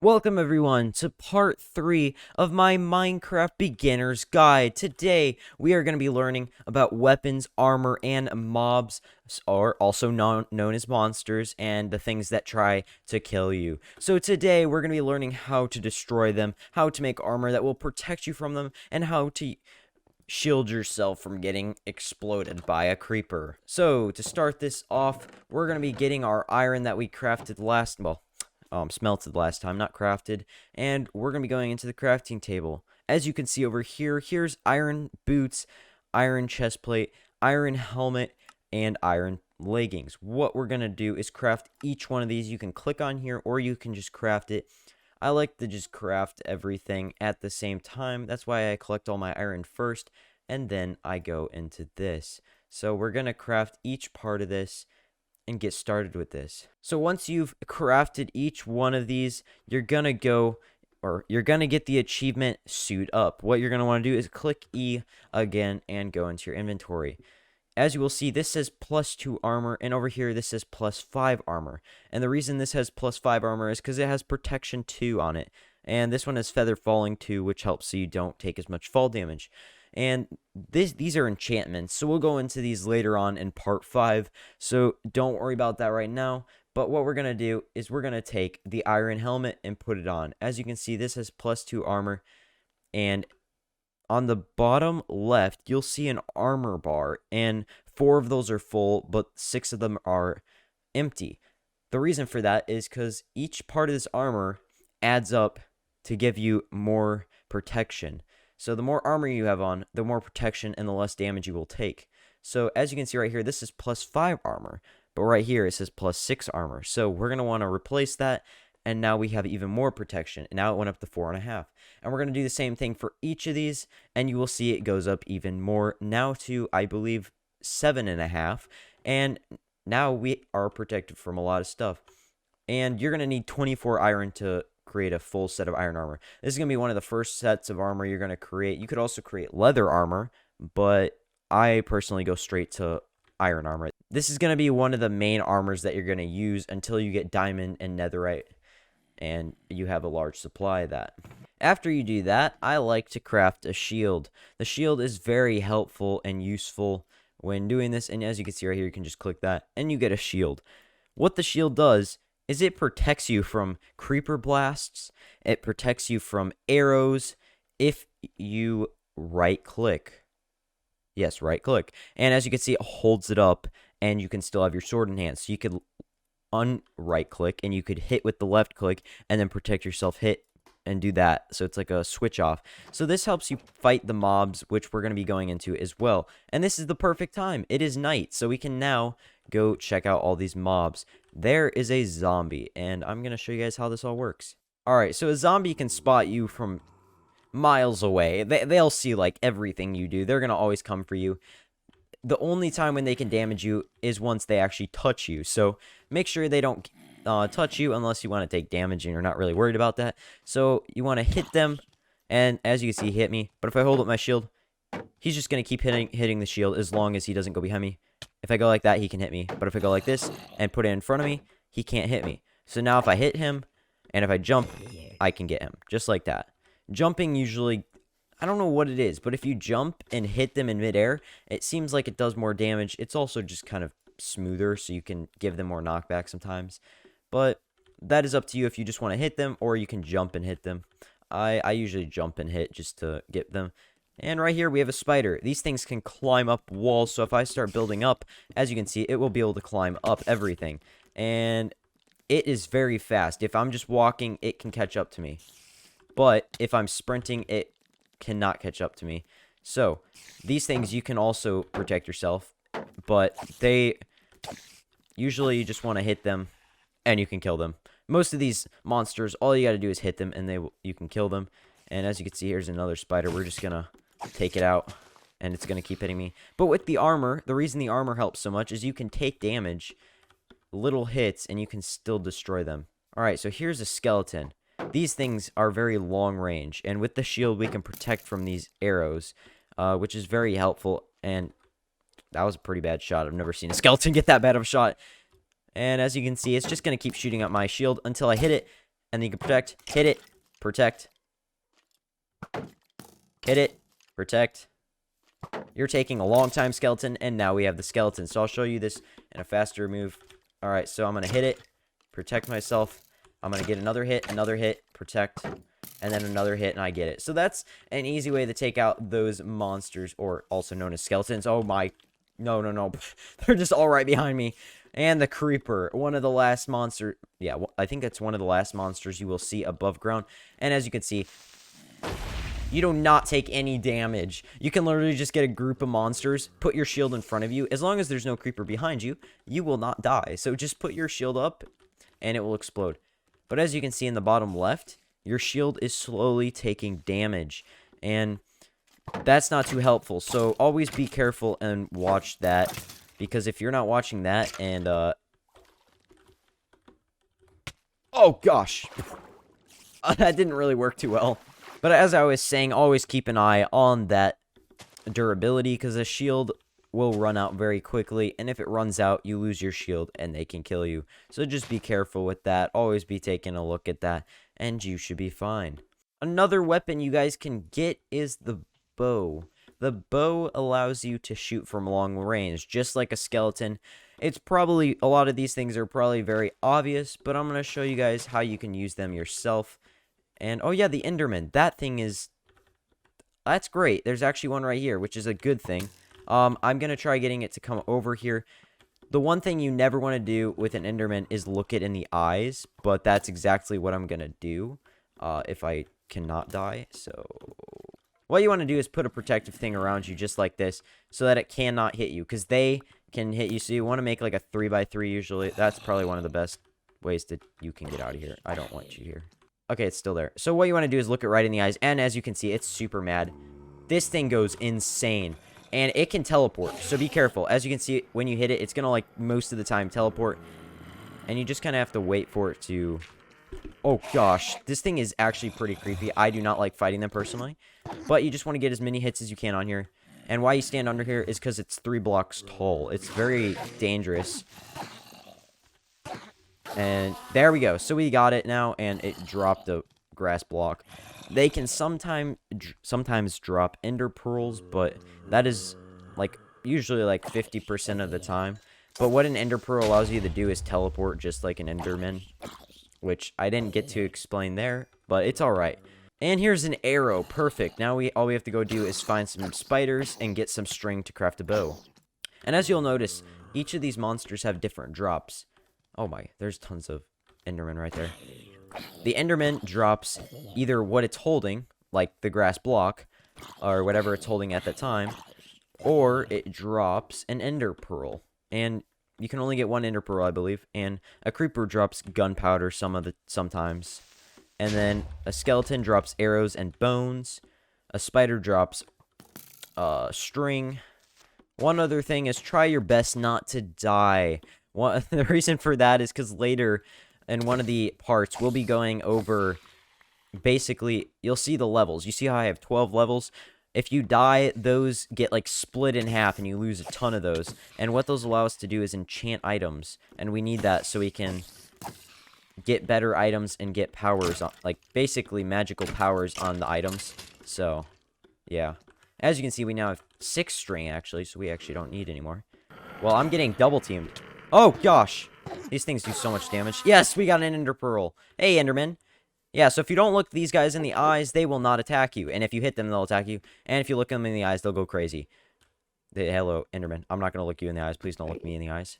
Welcome everyone to part 3 of my Minecraft beginner's guide. Today we are going to be learning about weapons, armor, and mobs, or also known as monsters, and the things that try to kill you. So today we're going to be learning how to destroy them, how to make armor that will protect you from them, and how to shield yourself from getting exploded by a creeper. So to start this off, we're going to be getting our iron that we crafted smelted last time, not crafted, and we're going to be going into the crafting table. As you can see over here, here's iron boots, iron chestplate, iron helmet, and iron leggings. What we're going to do is craft each one of these. You can click on here, or you can just craft it. I like to just craft everything at the same time. That's why I collect all my iron first, and then I go into this. So we're going to craft each part of this and get started with this. So once you've crafted each one of these, you're gonna get the achievement Suit Up. What you're gonna want to do is click E again and go into your inventory. As you will see, this says +2 armor, and over here this says +5 armor. And the reason this has +5 armor is because it has protection 2 on it, and this one has feather falling 2, which helps so you don't take as much fall damage. And these are enchantments, so we'll go into these later on in part 5, so don't worry about that right now. But what we're going to do is we're going to take the iron helmet and put it on. As you can see, this has +2 armor, and on the bottom left, you'll see an armor bar, and 4 of those are full, but 6 of them are empty. The reason for that is because each part of this armor adds up to give you more protection. So the more armor you have on, the more protection and the less damage you will take. So as you can see right here, this is +5 armor, but right here it says +6 armor. So we're going to want to replace that, and now we have even more protection. And now it went up to 4.5. And we're going to do the same thing for each of these, and you will see it goes up even more, now to, I believe, 7.5. And now we are protected from a lot of stuff. And you're going to need 24 iron to create a full set of iron armor. This is going to be one of the first sets of armor you're going to create. You could also create leather armor, but I personally go straight to iron armor. This is going to be one of the main armors that you're going to use until you get diamond and netherite, and you have a large supply of that. After you do that, I like to craft a shield. The shield is very helpful and useful when doing this, and as you can see right here, you can just click that, and you get a shield. What the shield does is it protects you from creeper blasts. It protects you from arrows if you right click. Yes, right click. And as you can see, it holds it up, and you can still have your sword in hand. So you could right click, and you could hit with the left click, and then protect yourself, hit, and do that. So it's like a switch off. So this helps you fight the mobs, which we're going to be going into as well. And this is the perfect time. It is night, so we can now go check out all these mobs. There is a zombie, and I'm going to show you guys how this all works. Alright, so a zombie can spot you from miles away. They'll see, like, everything you do. They're going to always come for you. The only time when they can damage you is once they actually touch you. So make sure they don't touch you unless you want to take damage and you're not really worried about that. So you want to hit them, and as you can see, he hit me. But if I hold up my shield, he's just going to keep hitting the shield as long as he doesn't go behind me. If I go like that, he can hit me. But if I go like this and put it in front of me, he can't hit me. So now if I hit him, and if I jump, I can get him. Just like that. Jumping usually, I don't know what it is, but if you jump and hit them in midair, it seems like it does more damage. It's also just kind of smoother, so you can give them more knockback sometimes. But that is up to you if you just want to hit them, or you can jump and hit them. I usually jump and hit just to get them. And right here we have a spider. These things can climb up walls, so if I start building up, as you can see, it will be able to climb up everything. And it is very fast. If I'm just walking, it can catch up to me. But if I'm sprinting, it cannot catch up to me. So these things, you can also protect yourself, but they usually, you just want to hit them and you can kill them. Most of these monsters, all you got to do is hit them and you can kill them. And as you can see, here's another spider. We're just gonna take it out, and it's gonna keep hitting me. But with the armor, the reason the armor helps so much is you can take damage, little hits, and you can still destroy them. Alright, so here's a skeleton. These things are very long range, and with the shield we can protect from these arrows, which is very helpful. And that was a pretty bad shot. I've never seen a skeleton get that bad of a shot. And as you can see, it's just going to keep shooting at my shield until I hit it, and then you can protect, hit it, protect, hit it, protect. You're taking a long time, skeleton, and now we have the skeleton. So I'll show you this in a faster move. All right, so I'm going to hit it, protect myself. I'm going to get another hit, protect, and then another hit, and I get it. So that's an easy way to take out those monsters, or also known as skeletons. Oh my, no. They're just all right behind me. And the creeper, one of the last monster. Yeah, I think that's one of the last monsters you will see above ground. And as you can see, you do not take any damage. You can literally just get a group of monsters, put your shield in front of you. As long as there's no creeper behind you, you will not die. So just put your shield up, and it will explode. But as you can see in the bottom left, your shield is slowly taking damage. And that's not too helpful. So always be careful and watch that. Because if you're not watching that and, oh gosh. That didn't really work too well. But as I was saying, always keep an eye on that durability, because a shield will run out very quickly, and if it runs out, you lose your shield, and they can kill you. So just be careful with that. Always be taking a look at that, and you should be fine. Another weapon you guys can get is the bow. The bow allows you to shoot from long range, just like a skeleton. It's probably, a lot of these things are probably very obvious, but I'm going to show you guys how you can use them yourself. And, oh yeah, the Enderman. That thing is... That's great. There's actually one right here, which is a good thing. I'm going to try getting it to come over here. The one thing you never want to do with an Enderman is look it in the eyes. But that's exactly what I'm going to do if I cannot die. So, what you want to do is put a protective thing around you just like this, so that it cannot hit you. Because they can hit you. So you want to make like a 3x3 usually. That's probably one of the best ways that you can get out of here. I don't want you here. Okay, it's still there. So what you want to do is look it right in the eyes. And as you can see, it's super mad. This thing goes insane. And it can teleport. So be careful. As you can see, when you hit it, it's going to, like, most of the time teleport. And you just kind of have to wait for it to... Oh, gosh. This thing is actually pretty creepy. I do not like fighting them personally. But you just want to get as many hits as you can on here. And why you stand under here is because it's 3 blocks tall. It's very dangerous. And there we go. So we got it now, and it dropped a grass block. They can sometimes drop ender pearls, but that is like usually like 50% of the time. But what an ender pearl allows you to do is teleport just like an enderman, which I didn't get to explain there, but it's all right. And here's an arrow. Perfect. Now all we have to go do is find some spiders and get some string to craft a bow. And as you'll notice, each of these monsters have different drops. Oh my, there's tons of endermen right there. The enderman drops either what it's holding, like the grass block, or whatever it's holding at the time, or it drops an ender pearl. And you can only get one ender pearl, I believe. And a creeper drops gunpowder sometimes. And then a skeleton drops arrows and bones. A spider drops string. One other thing is try your best not to die. The reason for that is because later in one of the parts, we'll be going over, basically, you'll see the levels. You see how I have 12 levels? If you die, those get, like, split in half, and you lose a ton of those. And what those allow us to do is enchant items. And we need that so we can get better items and get powers, like, basically magical powers on the items. So, yeah. As you can see, we now have 6 string, actually, so we actually don't need anymore. Well, I'm getting double-teamed. Oh, gosh. These things do so much damage. Yes, we got an ender pearl. Hey, enderman. Yeah, so if you don't look these guys in the eyes, they will not attack you. And if you hit them, they'll attack you. And if you look them in the eyes, they'll go crazy. Hello, enderman. I'm not going to look you in the eyes. Please don't look me in the eyes.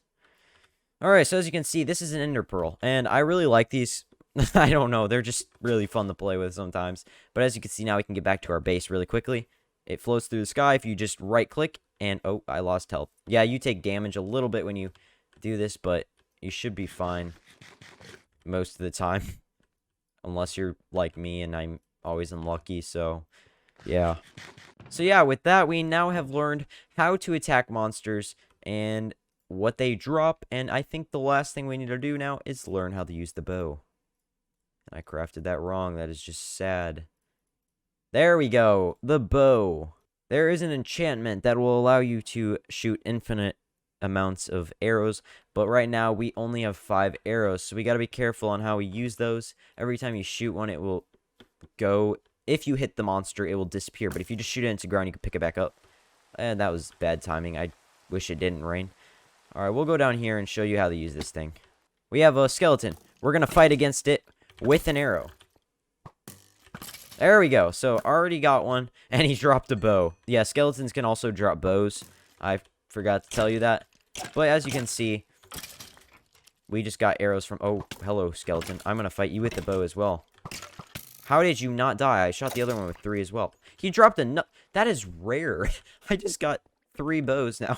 Alright, so as you can see, this is an ender pearl. And I really like these. I don't know. They're just really fun to play with sometimes. But as you can see, now we can get back to our base really quickly. It floats through the sky if you just right-click. And, oh, I lost health. Yeah, you take damage a little bit when you do this, but you should be fine most of the time. Unless you're like me and I'm always unlucky, so yeah. So yeah, with that, we now have learned how to attack monsters and what they drop, and I think the last thing we need to do now is learn how to use the bow. I crafted that wrong. That is just sad. There we go. The bow. There is an enchantment that will allow you to shoot infinite amounts of arrows, but right now we only have 5 arrows, so we got to be careful on how we use those. Every time you shoot one, it will go. If you hit the monster, it will disappear, but if you just shoot it into the ground, you can pick it back up. And that was bad timing. I wish it didn't rain. Alright, we'll go down here and show you how to use this thing. We have a skeleton. We're going to fight against it with an arrow. There we go. So, already got one, and he dropped a bow. Yeah, skeletons can also drop bows. I forgot to tell you that. But as you can see, we just got arrows from... Oh, hello, skeleton. I'm going to fight you with the bow as well. How did you not die? I shot the other one with 3 as well. He dropped a nut. That is rare. I just got 3 bows now.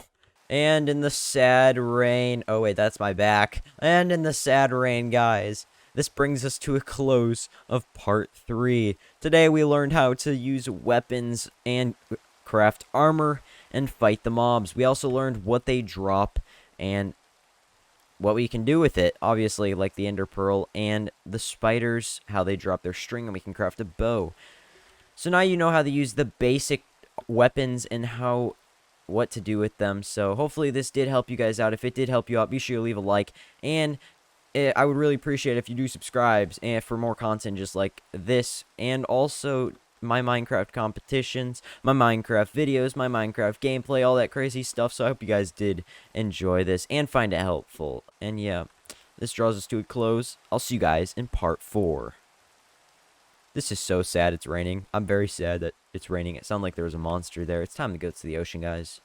And in the sad rain... Oh, wait, that's my back. And in the sad rain, guys, this brings us to a close of part 3. Today, we learned how to use weapons and craft armor and fight the mobs. We also learned what they drop and what we can do with it. Obviously, like the ender pearl and the spiders, how they drop their string, and we can craft a bow. So now you know how to use the basic weapons and what to do with them. So hopefully this did help you guys out. If it did help you out, be sure to leave a like, and I would really appreciate it if you do subscribe and for more content just like this, and also my Minecraft competitions, my Minecraft videos, my Minecraft gameplay, all that crazy stuff. So I hope you guys did enjoy this and find it helpful. And yeah, this draws us to a close. I'll see you guys in part 4. This is so sad it's raining. I'm very sad that it's raining. It sounded like there was a monster there. It's time to go to the ocean, guys.